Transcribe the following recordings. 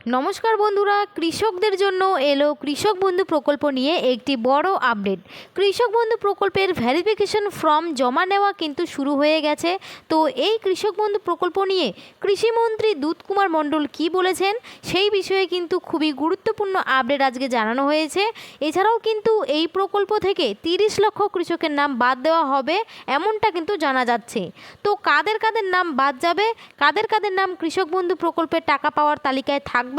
নমস্কার বন্ধুরা, কৃষকদের জন্য এলো কৃষক বন্ধু প্রকল্প নিয়ে একটি বড় আপডেট। কৃষক বন্ধু প্রকল্পের ভেরিফিকেশন ফর্ম জমা নেওয়া কিন্তু শুরু হয়ে গেছে। তো এই কৃষক বন্ধু প্রকল্প নিয়ে কৃষিমন্ত্রী দুধকুমার মণ্ডল কি বলেছেন সেই বিষয়ে কিন্তু খুবই গুরুত্বপূর্ণ আপডেট আজকে জানানো হয়েছে। এছাড়াও কিন্তু এই প্রকল্প থেকে 30 লক্ষ কৃষকের নাম বাদ দেওয়া হবে এমনটা কিন্তু জানা যাচ্ছে। তো কাদের কাদের নাম বাদ যাবে, কাদের কাদের নাম কৃষক বন্ধু প্রকল্পের টাকা পাওয়ার তালিকায় থাকবে,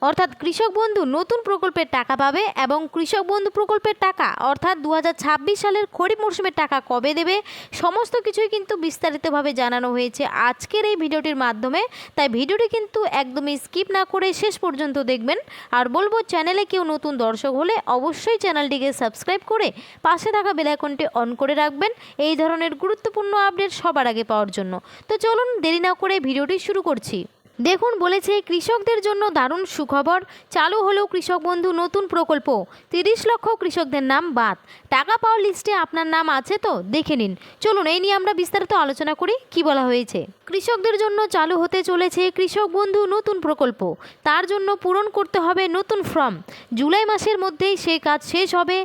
অর্থাৎ কৃষক বন্ধু নতুন প্রকল্পের টাকা পাবে এবং কৃষক বন্ধু প্রকল্পের টাকা অর্থাৎ 2026 সালের খরিফ মরশুমের টাকা কবে দেবে, সমস্ত কিছুই কিন্তু বিস্তারিতভাবে জানানো হয়েছে আজকের এই ভিডিওটির মাধ্যমে। তাই ভিডিওটি কিন্তু একদমই স্কিপ না করে শেষ পর্যন্ত দেখবেন। আর বলবো, চ্যানেলে কেউ নতুন দর্শক হলে অবশ্যই চ্যানেলটিকে সাবস্ক্রাইব করে পাশে থাকা বেল আইকনটি অন করে রাখবেন এই ধরনের গুরুত্বপূর্ণ আপডেট সবার আগে পাওয়ার জন্য। তো চলুন দেরি না করে ভিডিওটি শুরু করছি। দেখুন, বলেছে কৃষকদের জন্য দারুণ সুখবর, চালু হলো কৃষক বন্ধু নতুন প্রকল্প। 30 লক্ষ কৃষকদের নাম বাদ, টাকা পাওয়ার লিস্টে আপনার নাম আছে তো দেখে নিন। চলুন এই নিয়ে আমরা বিস্তারিত আলোচনা করি কি বলা হয়েছে। কৃষকদের জন্য চালু হতে চলেছে কৃষক বন্ধু নতুন প্রকল্প। তার জন্য পূরণ করতে হবে নতুন ফর্ম। জুলাই মাসের মধ্যেই সেই কাজ শেষ হবে,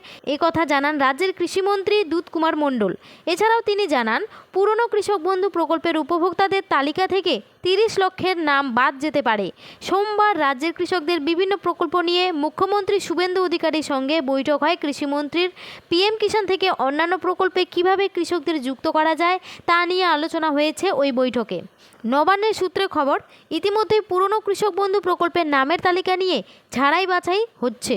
কথা জানান রাজ্যের কৃষিমন্ত্রী দুধকুমার মণ্ডল। এছাড়াও তিনি জানান, পুরনো কৃষক বন্ধু প্রকল্পের উপভোক্তাদের তালিকা থেকে 30 লক্ষের নাম বাদ যেতে পারে। সোমবার রাজ্যের কৃষকদের বিভিন্ন প্রকল্প নিয়ে মুখ্যমন্ত্রী শুভেন্দু অধিকারীর সঙ্গে বৈঠক হয় কৃষিমন্ত্রীর। পিএম কিষাণ থেকে অন্যান্য প্রকল্পে কিভাবে কৃষকদের যুক্ত করা যায় তা নিয়ে আলোচনা হয়েছে ওই বৈঠকে। নবান্নের সূত্রে খবর, ইতিমধ্যেই পুরনো কৃষক বন্ধু প্রকল্পের নামের তালিকা নিয়ে ঝাড়াই বাছাই হচ্ছে।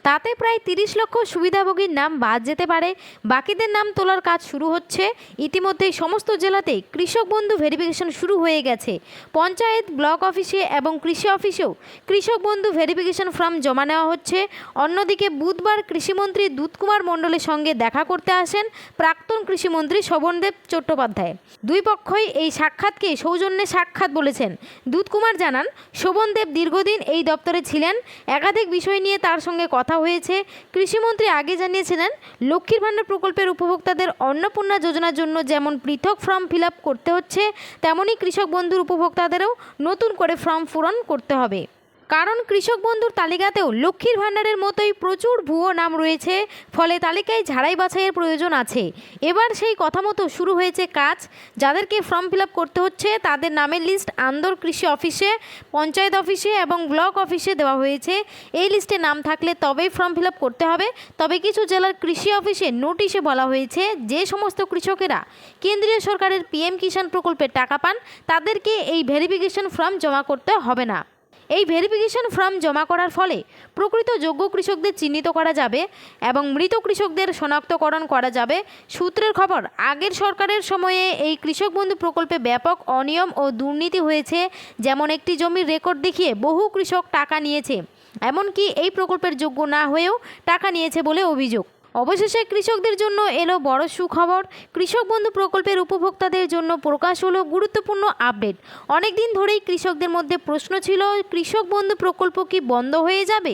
তাতে প্রায় 30 লক্ষ সুবিধাভোগীর নাম বাদ যেতে পারে। বাকিদের নাম তোলার কাজ শুরু হচ্ছে। ইতিমধ্যেই সমস্ত জেলাতে কৃষক বন্ধু ভেরিফিকেশন শুরু হয়ে গেছে। পঞ্চায়েত, ব্লক অফিসে এবং কৃষি অফিসেও কৃষক বন্ধু ভেরিফিকেশন ফর্ম জমা নেওয়া হচ্ছে। অন্যদিকে বুধবার কৃষিমন্ত্রী দুধকুমার মণ্ডলের সঙ্গে দেখা করতে আসেন প্রাক্তন কৃষিমন্ত্রী শোভনদেব চট্টোপাধ্যায়। দুই পক্ষই এই সাক্ষাৎকে সৌজন্যে সাক্ষাৎ বলেছেন। দুধকুমার জানান, শোভনদেব দীর্ঘদিন এই দপ্তরে ছিলেন, একাধিক বিষয় নিয়ে তার সঙ্গে কথা হয়েছে। কৃষিমন্ত্রী আগে জানিয়েছিলেন, লক্ষ্মীর ভাণ্ডার প্রকল্পের উপভোক্তাদের অন্নপূর্ণা যোজনার জন্য যেমন পৃথক ফর্ম ফিল আপ করতে হচ্ছে, তেমনই কৃষক বন্ধুর উপভোক্তাদেরও নতুন করে ফর্ম পূরণ করতে হবে। কারণ কৃষক বন্ধুর তালিকাতেও লক্ষ্মীর ভাণ্ডারের মতোই প্রচুর ভুয়ো নাম রয়েছে, ফলে তালিকায় ঝাড়াই বাছাইয়ের প্রয়োজন আছে। এবার সেই কথা মতো শুরু হয়েছে কাজ। যাদেরকে ফর্ম ফিল আপ করতে হচ্ছে তাদের নামের লিস্ট আন্দর কৃষি অফিসে, পঞ্চায়েত অফিসে এবং ব্লক অফিসে দেওয়া হয়েছে। এই লিস্টে নাম থাকলে তবেই ফর্ম ফিল আপ করতে হবে। তবে কিছু জেলার কৃষি অফিসে নোটিশে বলা হয়েছে, যে সমস্ত কৃষকেরা কেন্দ্রীয় সরকারের পিএম কিষাণ প্রকল্পের টাকা পান তাদেরকে এই ভেরিফিকেশন ফর্ম জমা করতে হবে না। এই ভেরিফিকেশন ফর্ম জমা করার ফলে প্রকৃত যোগ্য কৃষকদের চিহ্নিত করা যাবে এবং মৃত কৃষকদের শনাক্তকরণ করা যাবে। সূত্রের খবর, আগের সরকারের সময়ে এই কৃষক বন্ধু প্রকল্পে ব্যাপক অনিয়ম ও দুর্নীতি হয়েছে। যেমন একটি জমির রেকর্ড দেখিয়ে বহু কৃষক টাকা নিয়েছে, এমনকি এই প্রকল্পের যোগ্য না হয়েও টাকা নিয়েছে বলে অভিযোগ। অবশেষে কৃষকদের জন্য এলো বড় সুখবর। কৃষক বন্ধু প্রকল্পের উপভোক্তাদের জন্য প্রকাশ হলো গুরুত্বপূর্ণ আপডেট। অনেকদিন ধরেই কৃষকদের মধ্যে প্রশ্ন ছিল, কৃষক বন্ধু প্রকল্প কি বন্ধ হয়ে যাবে?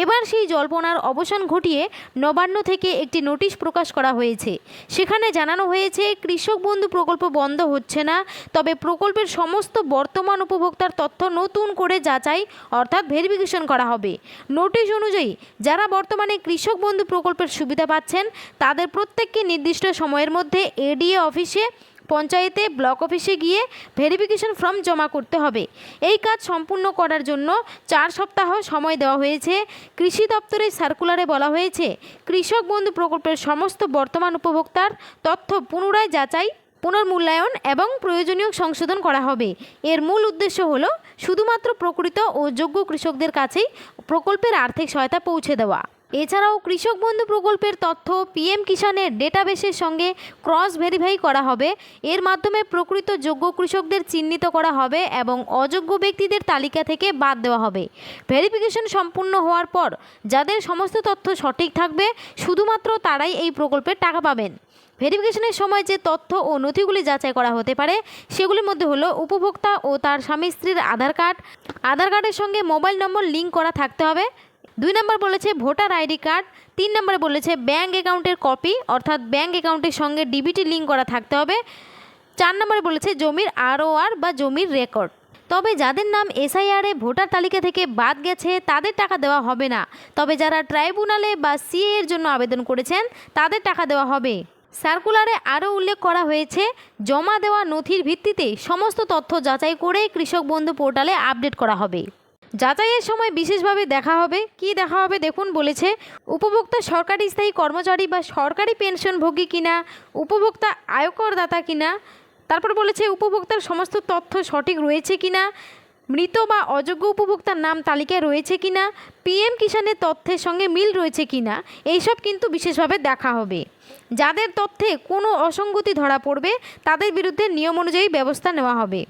এবার সেই জল্পনার অবসান ঘটিয়ে নবান্ন থেকে একটি নোটিশ প্রকাশ করা হয়েছে। সেখানে জানানো হয়েছে, কৃষক বন্ধু প্রকল্প বন্ধ হচ্ছে না, তবে প্রকল্পের সমস্ত বর্তমান উপভোক্তার তথ্য নতুন করে যাচাই অর্থাৎ ভেরিফিকেশন করা হবে। নোটিশ অনুযায়ী যারা বর্তমানে কৃষক বন্ধু প্রকল্পের সুবিধা পাচ্ছেন তাদের প্রত্যেককে নির্দিষ্ট সময়ের মধ্যে এডিএ অফিসে, পঞ্চায়েতে, ব্লক অফিসে গিয়ে ভেরিফিকেশন ফর্ম জমা করতে হবে। এই কাজ সম্পূর্ণ করার জন্য 4 সপ্তাহ সময় দেওয়া হয়েছে। কৃষি দপ্তরের সার্কুলারে বলা হয়েছে, কৃষক বন্ধু প্রকল্পের সমস্ত বর্তমান উপভোক্তার তথ্য পুনরায় যাচাই, পুনর্মূল্যায়ন এবং প্রয়োজনীয় সংশোধন করা হবে। এর মূল উদ্দেশ্য হলো শুধুমাত্র প্রকৃত ও যোগ্য কৃষকদের কাছেই প্রকল্পের আর্থিক সহায়তা পৌঁছে দেওয়া। এছাড়াও কৃষক বন্ধু প্রকল্পের তথ্য পিএম কিষাণের ডেটাবেসের সঙ্গে ক্রস ভেরিফাই করা হবে। এর মাধ্যমে প্রকৃত যোগ্য কৃষকদের চিহ্নিত করা হবে এবং অযোগ্য ব্যক্তিদের তালিকা থেকে বাদ দেওয়া হবে। ভেরিফিকেশন সম্পূর্ণ হওয়ার পর যাদের সমস্ত তথ্য সঠিক থাকবে শুধুমাত্র তারাই এই প্রকল্পের টাকা পাবেন। ভেরিফিকেশনের সময় যে তথ্য ও নথিগুলি যাচাই করা হতে পারে সেগুলির মধ্যে হলো উপভোক্তা ও তার স্বামী স্ত্রীর আধার কার্ডের সঙ্গে মোবাইল নম্বর লিঙ্ক করা থাকতে হবে। 2 নম্বর বলেছে ভোটার আইডি কার্ড। 3 নম্বরে বলেছে ব্যাঙ্ক অ্যাকাউন্টের কপি অর্থাৎ ব্যাঙ্ক অ্যাকাউন্টের সঙ্গে ডিবিটি লিঙ্ক করা থাকতে হবে। 4 নম্বরে বলেছে জমির আরওআর বা জমির রেকর্ড। তবে যাদের নাম এসআইআরে ভোটার তালিকা থেকে বাদ গেছে তাদের টাকা দেওয়া হবে না। তবে যারা ট্রাইব্যুনালে বা সিএ এর জন্য আবেদন করেছেন তাদের টাকা দেওয়া হবে। সার্কুলারে আরও উল্লেখ করা হয়েছে, জমা দেওয়া নথির ভিত্তিতে সমস্ত তথ্য যাচাই করে কৃষক বন্ধু পোর্টালে আপডেট করা হবে। যাচাইয়ের সময় বিশেষভাবে দেখা হবে, কি দেখা হবে দেখুন, বলেছে উপভোক্তা সরকারি স্থায়ী কর্মচারী বা সরকারি পেনশনভোগী কিনা, উপভোক্তা আয়করদাতা কিনা, তারপর বলেছে উপভোক্তার সমস্ত তথ্য সঠিক রয়েছে কিনা, মৃত বা অযোগ্য উপভোক্তার নাম তালিকায় রয়েছে কিনা, পিএম কিষাণের তথ্যের সঙ্গে মিল রয়েছে কিনা, এইসব কিন্তু বিশেষভাবে দেখা হবে। যাদের তথ্যে কোনো অসঙ্গতি ধরা পড়বে তাদের বিরুদ্ধে নিয়ম অনুযায়ী ব্যবস্থা নেওয়া হবে।